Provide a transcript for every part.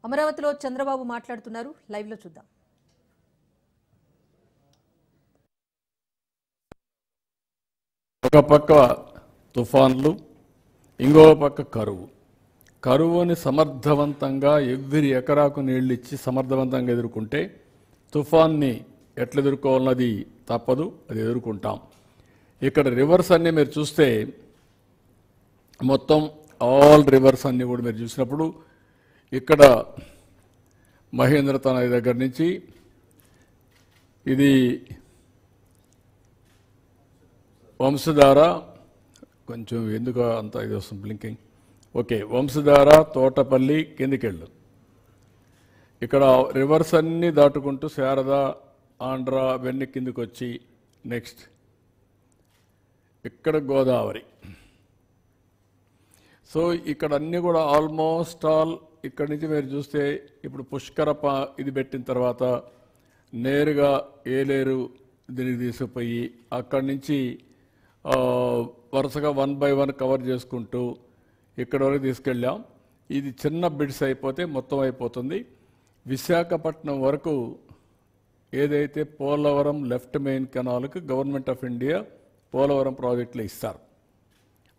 అమరావతిలో చంద్రబాబు మాట్లాడుతున్నారు. లైవ్ లో చూద్దాం. ఒక పక్క తుఫాన్లు, ఇంకో పక్క కరువుని సమర్థవంతంగా ఎవ్రీ ఎకరాకు నీళ్లు ఇచ్చి సమర్థవంతంగా ఎదుర్కొంటే తుఫాన్ని ఎట్లా ఎదుర్కోవాలన్నది తప్పదు, అది ఎదుర్కొంటాం. ఇక్కడ రివర్స్ అన్నీ మీరు చూస్తే మొత్తం ఆల్ రివర్స్ అన్నీ కూడా మీరు చూసినప్పుడు ఇక్కడ మహేంద్ర తనది దగ్గర నుంచి ఇది వంశధార, కొంచెం ఎందుకు అంత ఇది వస్తుంది బ్లింకింగ్, ఓకే, వంశధార తోటపల్లి కిందికెళ్ళు, ఇక్కడ రివర్స్ అన్నీ దాటుకుంటూ శారద ఆంధ్ర అవన్నీ కిందికి వచ్చి నెక్స్ట్ ఇక్కడ గోదావరి. సో ఇక్కడ అన్నీ కూడా ఆల్మోస్ట్ ఆల్ ఇక్కడి నుంచి మీరు చూస్తే ఇప్పుడు పుష్కర ఇది పెట్టిన తర్వాత నేరుగా ఏలేరు దీనికి తీసుకుపోయి అక్కడి నుంచి వరుసగా 1 by 1 కవర్ చేసుకుంటూ ఇక్కడ వరకు తీసుకెళ్ళాం. ఇది చిన్న బిడ్స్ అయిపోతే మొత్తం అయిపోతుంది. విశాఖపట్నం వరకు ఏదైతే పోలవరం లెఫ్ట్ మెయిన్ కెనాల్కి గవర్నమెంట్ ఆఫ్ ఇండియా పోలవరం ప్రాజెక్టులు ఇస్తారు,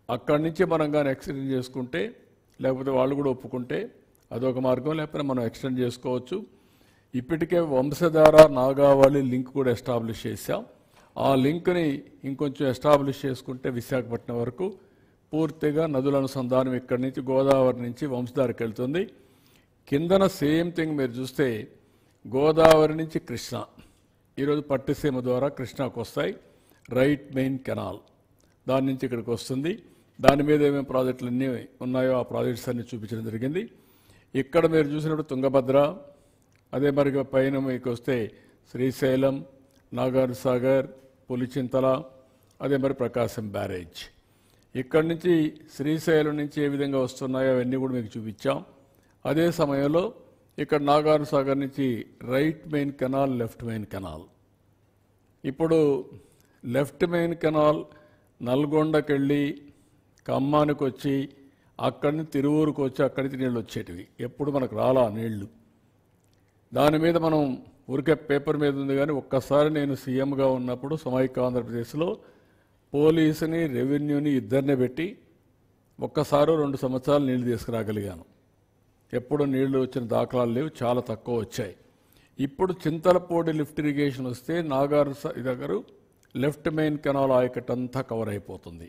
అక్కడి నుంచి మనం కానీ ఎక్స్టెండ్ చేసుకుంటే, లేకపోతే వాళ్ళు కూడా ఒప్పుకుంటే అదొక మార్గం, లేకపోతే మనం ఎక్స్టెండ్ చేసుకోవచ్చు. ఇప్పటికే వంశధార నాగావళి లింక్ కూడా ఎస్టాబ్లిష్ చేశాం. ఆ లింక్ని ఇంకొంచెం ఎస్టాబ్లిష్ చేసుకుంటే విశాఖపట్నం వరకు పూర్తిగా నదుల అనుసంధానం ఇక్కడి నుంచి గోదావరి నుంచి వంశధారకు వెళ్తుంది. కిందన సేమ్ థింగ్ మీరు చూస్తే గోదావరి నుంచి కృష్ణ, ఈరోజు పట్టిసీమ ద్వారా కృష్ణాకు వస్తాయి, రైట్ మెయిన్ కెనాల్ దాని నుంచి ఇక్కడికి వస్తుంది. దాని మీద ఏమేమి ప్రాజెక్టులు అన్నీ ఉన్నాయో ఆ ప్రాజెక్ట్స్ అన్నీ చూపించడం జరిగింది. ఇక్కడ మీరు చూసినప్పుడు తుంగభద్ర, అదే మరి పైన మీకు వస్తే శ్రీశైలం, నాగార్జున సాగర్, పులిచింతల, అదే మరి ప్రకాశం బ్యారేజ్. ఇక్కడి నుంచి శ్రీశైలం నుంచి ఏ విధంగా వస్తున్నాయో అవన్నీ కూడా మీకు చూపించాం. అదే సమయంలో ఇక్కడ నాగార్జున సాగర్ నుంచి right main canal, left main canal. ఇప్పుడు లెఫ్ట్ మెయిన్ కెనాల్ నల్గొండకి వెళ్ళి ఖమ్మానికి వచ్చి అక్కడి నుంచి తిరువూరుకు వచ్చి అక్కడి నుంచి నీళ్ళు వచ్చేటివి, ఎప్పుడు మనకు రాలా నీళ్లు. దాని మీద మనం ఊరికే పేపర్ మీద ఉంది, కానీ ఒక్కసారి నేను సీఎంగా ఉన్నప్పుడు సమైక్య ఆంధ్రప్రదేశ్లో పోలీసుని రెవెన్యూని ఇద్దరినే పెట్టి ఒక్కసారి 2 సంవత్సరాలు నీళ్లు తీసుకురాగలిగాను. ఎప్పుడు నీళ్లు వచ్చిన దాఖలాలు లేవు, చాలా తక్కువ వచ్చాయి. ఇప్పుడు చింతలపూడి లిఫ్ట్ ఇరిగేషన్ వస్తే నాగార్జున దగ్గర లెఫ్ట్ మెయిన్ కెనాల్ ఆయకట్టు అంతా కవర్ అయిపోతుంది.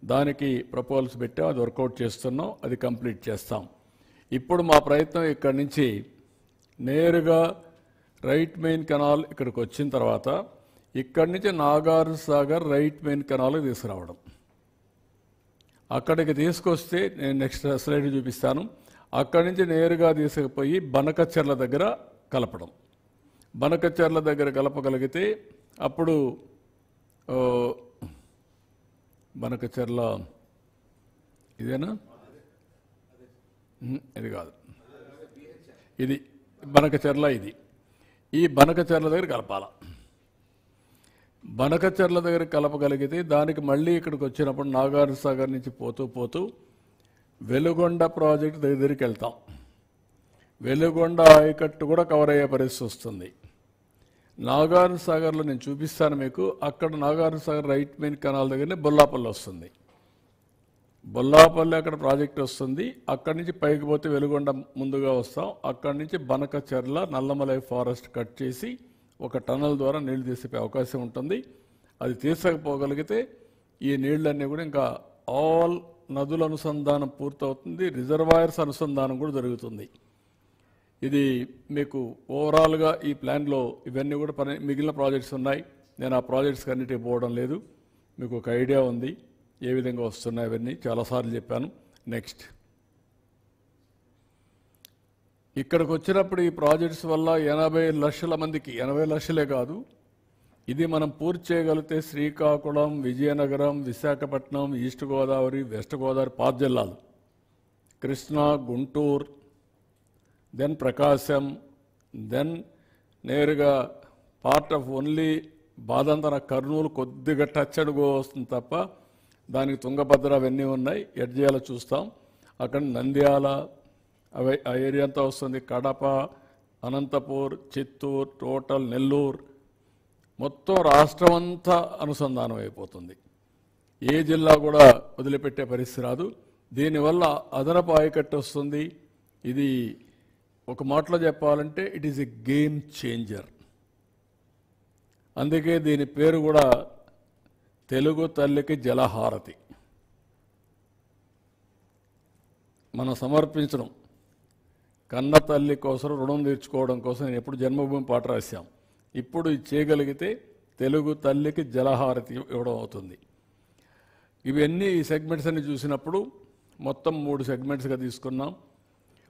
దానికి ప్రపోజల్స్ పెట్టాం, అది వర్కౌట్ చేస్తున్నాం, అది కంప్లీట్ చేస్తాం. ఇప్పుడు మా ప్రయత్నం ఇక్కడి నుంచి నేరుగా రైట్ మెయిన్ కెనాల్ ఇక్కడికి వచ్చిన తర్వాత ఇక్కడి నుంచి నాగార్జున సాగర్ రైట్ మెయిన్ కెనాల్కి తీసుకురావడం. అక్కడికి తీసుకొస్తే నేను నెక్స్ట్ స్లైడ్ చూపిస్తాను. అక్కడి నుంచి నేరుగా తీసుకుపోయి బనకచెర్ల దగ్గర కలపడం. బనకచెర్ల దగ్గర కలపగలిగితే అప్పుడు బనకచెర్ల ఇదేనా, ఇది కాదు, ఇది బనకచెర్ల, ఇది ఈ బనకచెర్ల దగ్గర కలపాల. బనకచెర్ల దగ్గర కలపగలిగితే దానికి మళ్ళీ ఇక్కడికి వచ్చినప్పుడు నాగార్జున సాగర్ నుంచి పోతూ పోతూ వెలుగొండ ప్రాజెక్టు దగ్గరికి వెళ్తాం. వెలుగొండ ఆయకట్టు కూడా కవర్ అయ్యే పరిస్థితి వస్తుంది. నాగార్జున సాగర్లో నేను చూపిస్తాను మీకు. అక్కడ Nagarjuna Sagar right main canal దగ్గరనే బొల్లాపల్లి వస్తుంది. బొల్లాపల్లి అక్కడ ప్రాజెక్ట్ వస్తుంది. అక్కడి నుంచి పైకి పోతే వెలుగొండ ముందుగా వస్తాం. అక్కడి నుంచి బనకచెర్ల నల్లమలై ఫారెస్ట్ కట్ చేసి ఒక టనల్ ద్వారా నీళ్లు తీసే అవకాశం ఉంటుంది. అది తీసకపోగలిగితే ఈ నీళ్ళన్నీ కూడా ఇంకా ఆల్ నదుల అనుసంధానం పూర్తవుతుంది, రిజర్వాయర్స్ అనుసంధానం కూడా జరుగుతుంది. ఇది మీకు ఓవరాల్గా ఈ ప్లాన్లో ఇవన్నీ కూడా మిగిలిన ప్రాజెక్ట్స్ ఉన్నాయి. నేను ఆ ప్రాజెక్ట్స్కి అన్నిటికీ పోవడం లేదు, మీకు ఒక ఐడియా ఉంది ఏ విధంగా వస్తున్నాయి అవన్నీ చాలాసార్లు చెప్పాను. నెక్స్ట్ ఇక్కడికి వచ్చినప్పుడు ఈ ప్రాజెక్ట్స్ వల్ల 80 లక్షల మందికి, 80 లక్షలే కాదు, ఇది మనం పూర్తి చేయగలిగితే శ్రీకాకుళం, విజయనగరం, విశాఖపట్నం, ఈస్ట్ గోదావరి, వెస్ట్ గోదావరి 5 జిల్లాలు, కృష్ణా, గుంటూరు, దెన్ ప్రకాశం, దెన్ నేరుగా పార్ట్ ఆఫ్ ఓన్లీ బాదంతన కర్నూలు కొద్దిగా టచ్ అడుగు వస్తుంది తప్ప దానికి తుంగభద్ర అవన్నీ ఉన్నాయి. ఎడ్ చేయాలో చూస్తాం. అక్కడ నంద్యాల, అవి ఆ ఏరియా అంతా వస్తుంది. కడప, అనంతపూర్, చిత్తూరు, టోటల్ నెల్లూరు, మొత్తం రాష్ట్రం అంతా అనుసంధానం అయిపోతుంది. ఏ జిల్లా కూడా వదిలిపెట్టే పరిస్థితి రాదు. దీనివల్ల అదనపు ఆయకట్టు వస్తుంది. ఇది ఒక మాటలో చెప్పాలంటే it is a game changer. అందుకే దీని పేరు కూడా తెలుగు తల్లికి జలహారతి. మనం సమర్పించడం కన్న తల్లి కోసం రుణం తీర్చుకోవడం కోసం నేను ఎప్పుడు జన్మభూమి పాట రాశాం. ఇప్పుడు ఇది చేయగలిగితే తెలుగు తల్లికి జలహారతి ఇవ్వడం అవుతుంది. ఇవన్నీ ఈ సెగ్మెంట్స్ అన్ని చూసినప్పుడు మొత్తం 3 సెగ్మెంట్స్గా తీసుకున్నాం.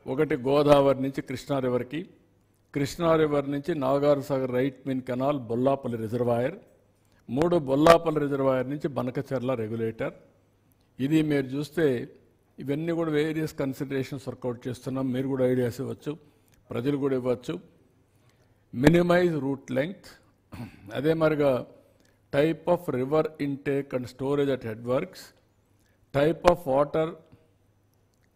ఒకటి గోదావరి నుంచి కృష్ణా రివర్కి, కృష్ణా రివర్ నుంచి Nagar Sagar right main canal Bollapalli reservoir, 3 Bollapalli reservoir నుంచి బనకచెర్ల రెగ్యులేటర్. ఇది మీరు చూస్తే ఇవన్నీ కూడా వేరియస్ కన్సిడరేషన్స్ వర్కౌట్ చేస్తున్నాం. మీరు కూడా ఐడియాస్ ఇవ్వచ్చు, ప్రజలు కూడా ఇవ్వచ్చు. మినిమైజ్ రూట్ లెంగ్త్, అదే మరిగా type of river intake and storage at head works, type of water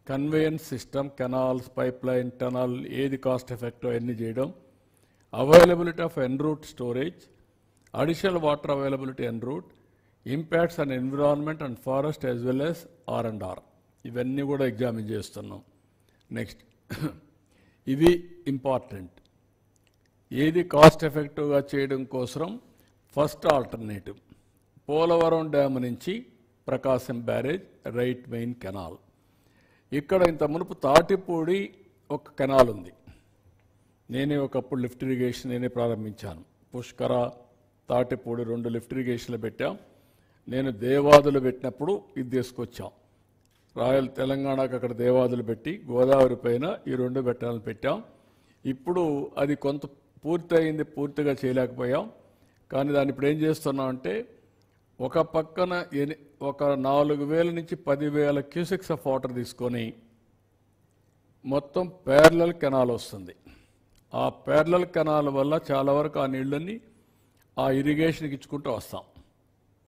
conveyance system, canals, pipe line, tunnel, ఏది కాస్ట్ ఎఫెక్టివ్ అన్నీ చేయడం, availability of en route storage, additional water availability en route, impacts on environment and forest as well as R&R. ఇవన్నీ కూడా examine చేస్తున్నాం. Next ఇవి important. ఏది cost ఎఫెక్టివ్గా చేయడం కోసం ఫస్ట్ ఆల్టర్నేటివ్ పోలవరం డ్యామ్ నుంచి ప్రకాశం బ్యారేజ్ రైట్ మెయిన్ కెనాల్. ఇక్కడ ఇంత మునుపు తాటిపూడి ఒక కెనాల్ ఉంది. నేనే ఒకప్పుడు లిఫ్ట్ ఇరిగేషన్ నేనే ప్రారంభించాను. పుష్కర, తాటిపూడి 2 లిఫ్ట్ ఇరిగేషన్లు పెట్టాం. నేను దేవాదులు పెట్టినప్పుడు ఇది తీసుకొచ్చాం. రాయల్ తెలంగాణకు అక్కడ దేవాదులు పెట్టి గోదావరి పైన ఈ 2 పెట్టాలని పెట్టాం. ఇప్పుడు అది కొంత పూర్తయింది, పూర్తిగా చేయలేకపోయాం. కానీ దాన్ని ఇప్పుడు ఏం చేస్తున్నాం అంటే ఒక పక్కన ఒక 4,000 నుంచి 10,000 క్యూసెక్స్ ఆఫ్ వాటర్ తీసుకొని మొత్తం ప్యారలల్ కెనాల్ వస్తుంది. ఆ ప్యారలల్ కెనాల్ వల్ల చాలా వరకు ఆ నీళ్ళని ఆ ఇరిగేషన్కి ఇచ్చుకుంటూ వస్తాం.